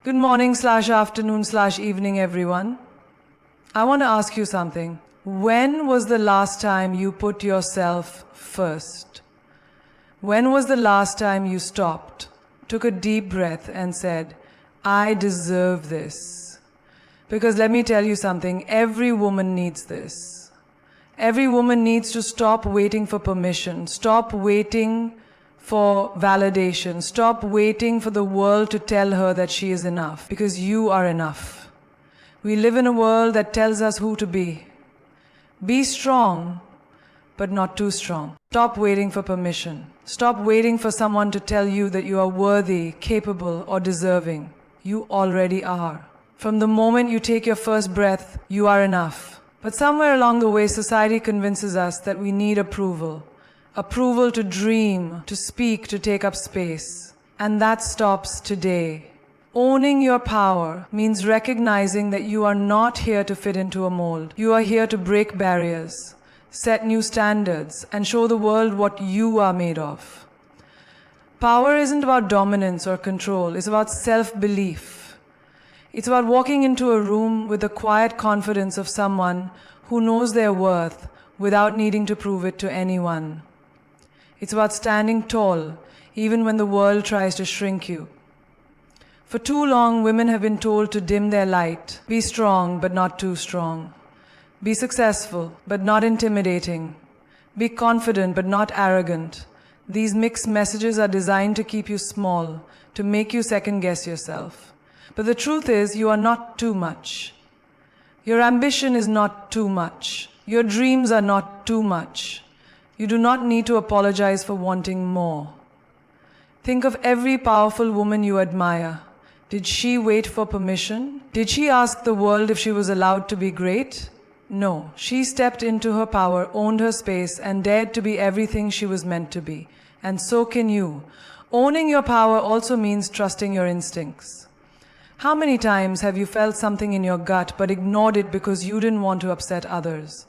Good morning / afternoon / evening, everyone. I want to ask you something. When was the last time you put yourself first? When was the last time you stopped, took a deep breath and said, I deserve this? Because let me tell you something, every woman needs this. Every woman needs to stop waiting for permission, stop waiting for validation, stop waiting for the world to tell her that she is enough, because you are enough. We live in a world that tells us who to be. Be strong, but not too strong. Stop waiting for permission. Stop waiting for someone to tell you that you are worthy, capable, or deserving. You already are. From the moment you take your first breath, you are enough. But somewhere along the way, society convinces us that we need approval. Approval to dream, to speak, to take up space. And that stops today. Owning your power means recognizing that you are not here to fit into a mold. You are here to break barriers, set new standards, and show the world what you are made of. Power isn't about dominance or control. It's about self-belief. It's about walking into a room with the quiet confidence of someone who knows their worth without needing to prove it to anyone. It's about standing tall, even when the world tries to shrink you. For too long, women have been told to dim their light. Be strong, but not too strong. Be successful, but not intimidating. Be confident, but not arrogant. These mixed messages are designed to keep you small, to make you second-guess yourself. But the truth is, you are not too much. Your ambition is not too much. Your dreams are not too much. You do not need to apologize for wanting more. Think of every powerful woman you admire. Did she wait for permission? Did she ask the world if she was allowed to be great? No. She stepped into her power, owned her space, and dared to be everything she was meant to be. And so can you. Owning your power also means trusting your instincts. How many times have you felt something in your gut but ignored it because you didn't want to upset others?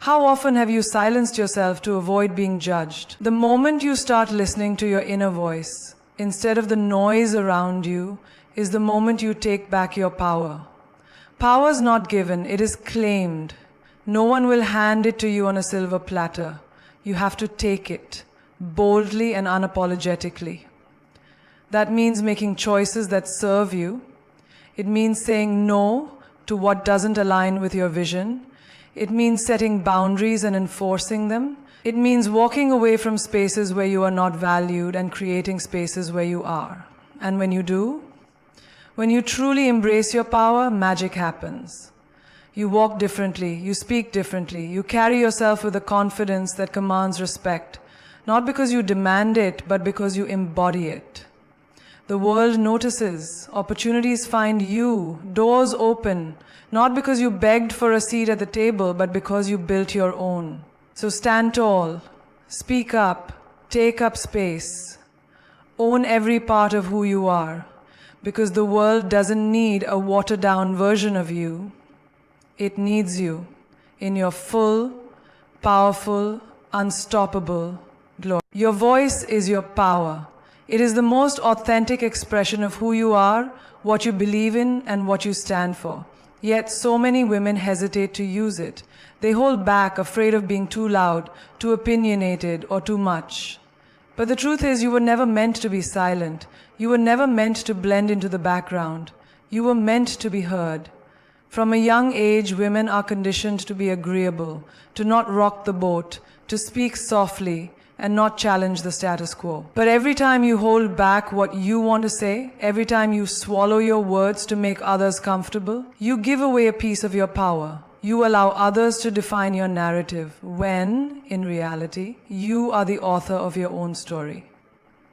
How often have you silenced yourself to avoid being judged? The moment you start listening to your inner voice, instead of the noise around you, is the moment you take back your power. Power is not given, it is claimed. No one will hand it to you on a silver platter. You have to take it, boldly and unapologetically. That means making choices that serve you. It means saying no to what doesn't align with your vision. It means setting boundaries and enforcing them. It means walking away from spaces where you are not valued and creating spaces where you are. And when you do, when you truly embrace your power, magic happens. You walk differently, you speak differently, you carry yourself with a confidence that commands respect, not because you demand it, but because you embody it. The world notices, opportunities find you, doors open, not because you begged for a seat at the table, but because you built your own. So stand tall, speak up, take up space, own every part of who you are, because the world doesn't need a watered-down version of you. It needs you in your full, powerful, unstoppable glory. Your voice is your power. It is the most authentic expression of who you are, what you believe in, and what you stand for. Yet so many women hesitate to use it. They hold back, afraid of being too loud, too opinionated, or too much. But the truth is, you were never meant to be silent. You were never meant to blend into the background. You were meant to be heard. From a young age, women are conditioned to be agreeable, to not rock the boat, to speak softly, and not challenge the status quo. But every time you hold back what you want to say, every time you swallow your words to make others comfortable, you give away a piece of your power. You allow others to define your narrative when, in reality, you are the author of your own story.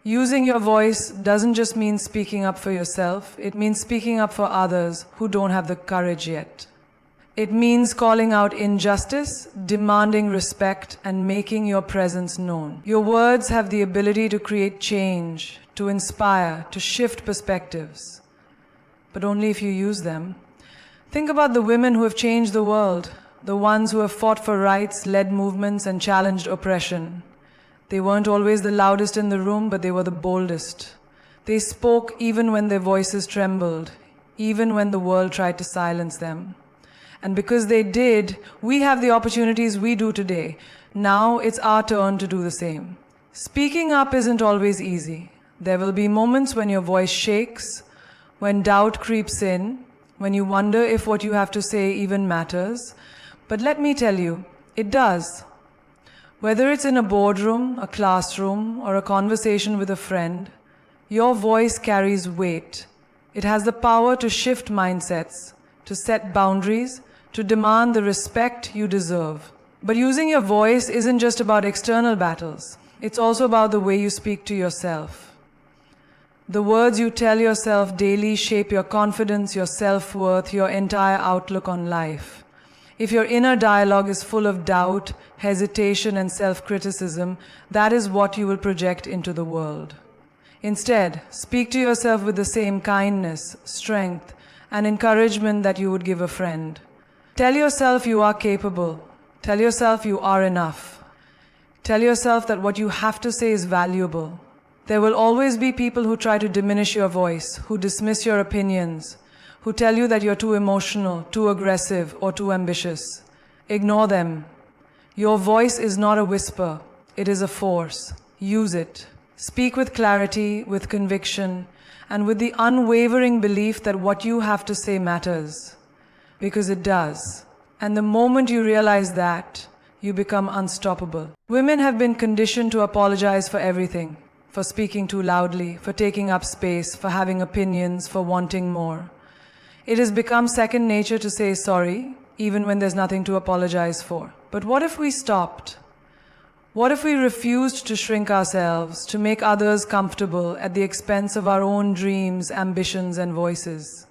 Using your voice doesn't just mean speaking up for yourself, it means speaking up for others who don't have the courage yet. It means calling out injustice, demanding respect, and making your presence known. Your words have the ability to create change, to inspire, to shift perspectives. But only if you use them. Think about the women who have changed the world, the ones who have fought for rights, led movements, and challenged oppression. They weren't always the loudest in the room, but they were the boldest. They spoke even when their voices trembled, even when the world tried to silence them. And because they did, we have the opportunities we do today. Now it's our turn to do the same. Speaking up isn't always easy. There will be moments when your voice shakes, when doubt creeps in, when you wonder if what you have to say even matters. But let me tell you, it does. Whether it's in a boardroom, a classroom, or a conversation with a friend, your voice carries weight. It has the power to shift mindsets, to set boundaries, to demand the respect you deserve. But using your voice isn't just about external battles. It's also about the way you speak to yourself. The words you tell yourself daily shape your confidence, your self-worth, your entire outlook on life. If your inner dialogue is full of doubt, hesitation, and self-criticism, that is what you will project into the world. Instead, speak to yourself with the same kindness, strength, and encouragement that you would give a friend. Tell yourself you are capable. Tell yourself you are enough. Tell yourself that what you have to say is valuable. There will always be people who try to diminish your voice, who dismiss your opinions, who tell you that you're too emotional, too aggressive, or too ambitious. Ignore them. Your voice is not a whisper. It is a force. Use it. Speak with clarity, with conviction, and with the unwavering belief that what you have to say matters. Because it does. And the moment you realize that, you become unstoppable. Women have been conditioned to apologize for everything. For speaking too loudly, for taking up space, for having opinions, for wanting more. It has become second nature to say sorry, even when there's nothing to apologize for. But what if we stopped? What if we refused to shrink ourselves, to make others comfortable at the expense of our own dreams, ambitions, and voices?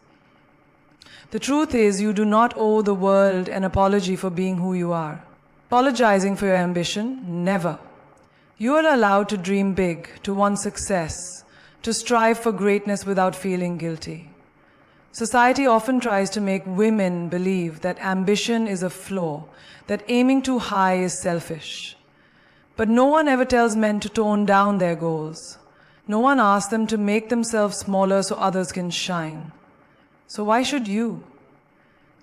The truth is, you do not owe the world an apology for being who you are. Apologizing for your ambition? Never. You are allowed to dream big, to want success, to strive for greatness without feeling guilty. Society often tries to make women believe that ambition is a flaw, that aiming too high is selfish. But no one ever tells men to tone down their goals. No one asks them to make themselves smaller so others can shine. So why should you?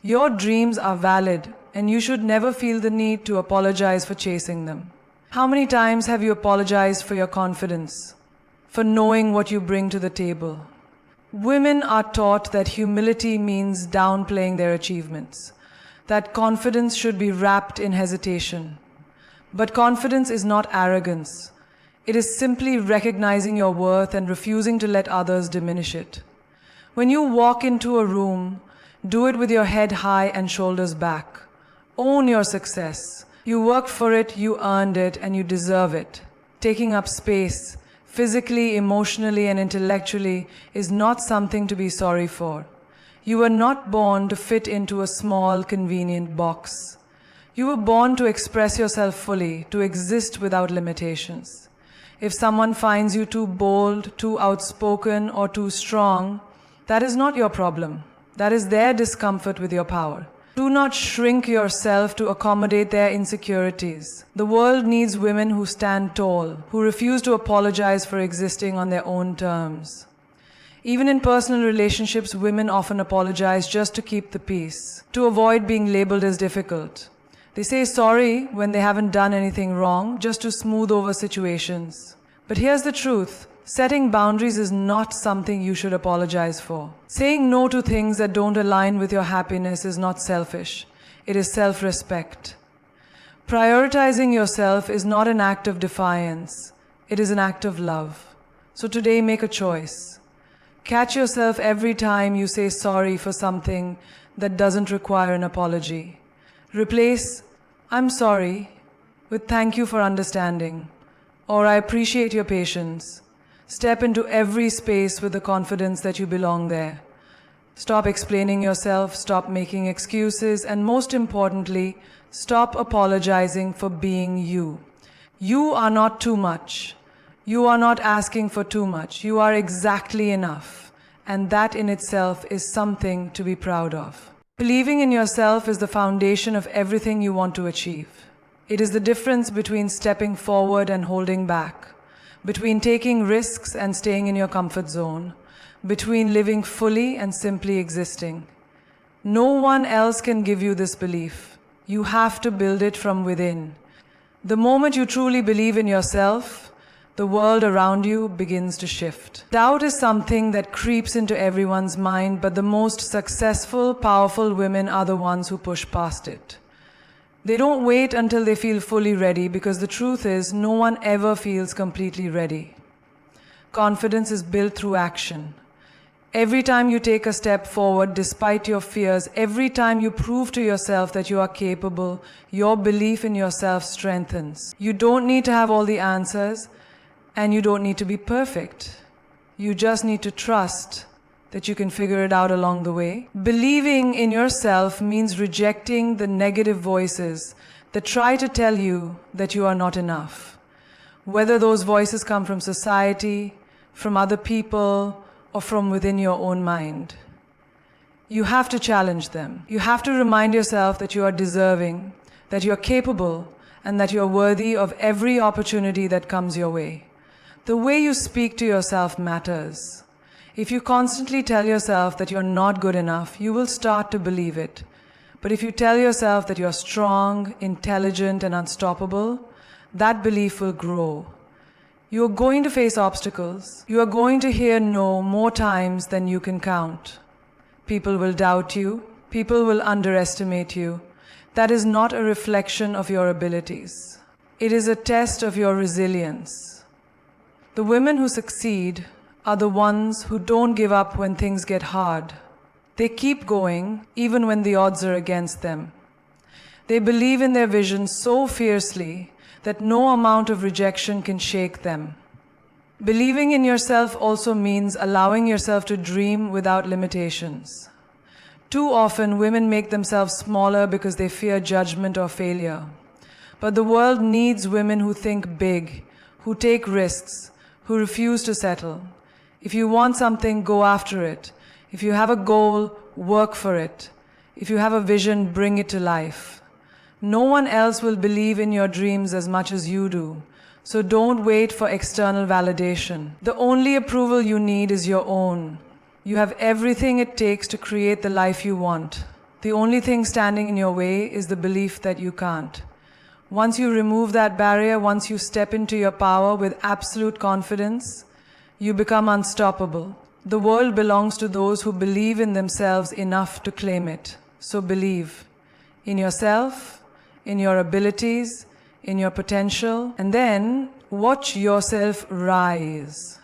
Your dreams are valid, and you should never feel the need to apologize for chasing them. How many times have you apologized for your confidence, for knowing what you bring to the table? Women are taught that humility means downplaying their achievements, that confidence should be wrapped in hesitation. But confidence is not arrogance. It is simply recognizing your worth and refusing to let others diminish it. When you walk into a room, do it with your head high and shoulders back. Own your success. You worked for it, you earned it, and you deserve it. Taking up space, physically, emotionally, and intellectually, is not something to be sorry for. You were not born to fit into a small, convenient box. You were born to express yourself fully, to exist without limitations. If someone finds you too bold, too outspoken, or too strong, that is not your problem. That is their discomfort with your power. Do not shrink yourself to accommodate their insecurities. The world needs women who stand tall, who refuse to apologize for existing on their own terms. Even in personal relationships, women often apologize just to keep the peace, to avoid being labeled as difficult. They say sorry when they haven't done anything wrong, just to smooth over situations. But here's the truth. Setting boundaries is not something you should apologize for. Saying no to things that don't align with your happiness is not selfish. It is self-respect. Prioritizing yourself is not an act of defiance. It is an act of love. So today, make a choice. Catch yourself every time you say sorry for something that doesn't require an apology. Replace, "I'm sorry," with "thank you for understanding," or "I appreciate your patience." Step into every space with the confidence that you belong there. Stop explaining yourself, stop making excuses, and most importantly, stop apologizing for being you. You are not too much. You are not asking for too much. You are exactly enough. And that in itself is something to be proud of. Believing in yourself is the foundation of everything you want to achieve. It is the difference between stepping forward and holding back, between taking risks and staying in your comfort zone, between living fully and simply existing. No one else can give you this belief. You have to build it from within. The moment you truly believe in yourself, the world around you begins to shift. Doubt is something that creeps into everyone's mind, but the most successful, powerful women are the ones who push past it. They don't wait until they feel fully ready, because the truth is, no one ever feels completely ready. Confidence is built through action. Every time you take a step forward despite your fears, every time you prove to yourself that you are capable, your belief in yourself strengthens. You don't need to have all the answers, and you don't need to be perfect. You just need to trust that you can figure it out along the way. Believing in yourself means rejecting the negative voices that try to tell you that you are not enough. Whether those voices come from society, from other people, or from within your own mind. You have to challenge them. You have to remind yourself that you are deserving, that you are capable, and that you are worthy of every opportunity that comes your way. The way you speak to yourself matters. If you constantly tell yourself that you're not good enough, you will start to believe it. But if you tell yourself that you're strong, intelligent, and unstoppable, that belief will grow. You are going to face obstacles. You are going to hear no more times than you can count. People will doubt you. People will underestimate you. That is not a reflection of your abilities. It is a test of your resilience. The women who succeed are the ones who don't give up when things get hard. They keep going even when the odds are against them. They believe in their vision so fiercely that no amount of rejection can shake them. Believing in yourself also means allowing yourself to dream without limitations. Too often, women make themselves smaller because they fear judgment or failure. But the world needs women who think big, who take risks, who refuse to settle. If you want something, go after it. If you have a goal, work for it. If you have a vision, bring it to life. No one else will believe in your dreams as much as you do. So don't wait for external validation. The only approval you need is your own. You have everything it takes to create the life you want. The only thing standing in your way is the belief that you can't. Once you remove that barrier, once you step into your power with absolute confidence, you become unstoppable. The world belongs to those who believe in themselves enough to claim it. So believe in yourself, in your abilities, in your potential, and then watch yourself rise.